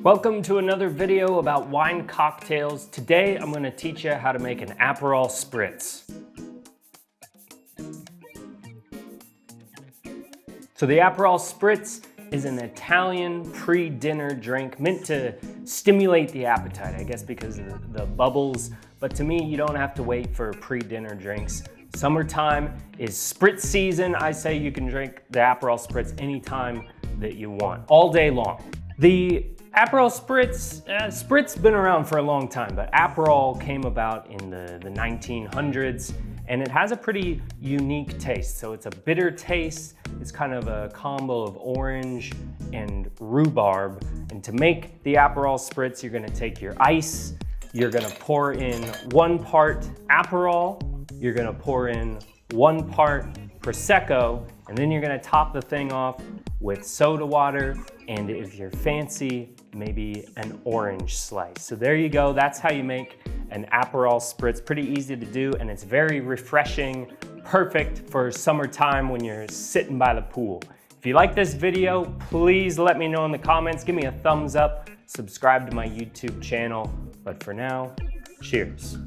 Welcome to another video about wine cocktails. Today I'm going to teach you how to make an Aperol Spritz. So the Aperol Spritz is an Italian pre-dinner drink meant to stimulate the appetite, I guess because of the bubbles, but to me you don't have to wait for pre-dinner drinks. Summertime is Spritz season. I say you can drink the Aperol Spritz anytime that you want, all day long. The Aperol Spritz, Spritz been around for a long time, but Aperol came about in the 1900s, and it has a pretty unique taste. So it's a bitter taste. It's kind of a combo of orange and rhubarb. And to make the Aperol Spritz, you're gonna take your ice, you're gonna pour in 1 part Aperol, you're gonna pour in 1 part Prosecco, and then you're gonna top the thing off with soda water, and if you're fancy, maybe an orange slice. So there you go, that's how you make an Aperol Spritz. Pretty easy to do, and it's very refreshing, perfect for summertime when you're sitting by the pool. If you like this video, please let me know in the comments, give me a thumbs up, subscribe to my YouTube channel. But for now, cheers.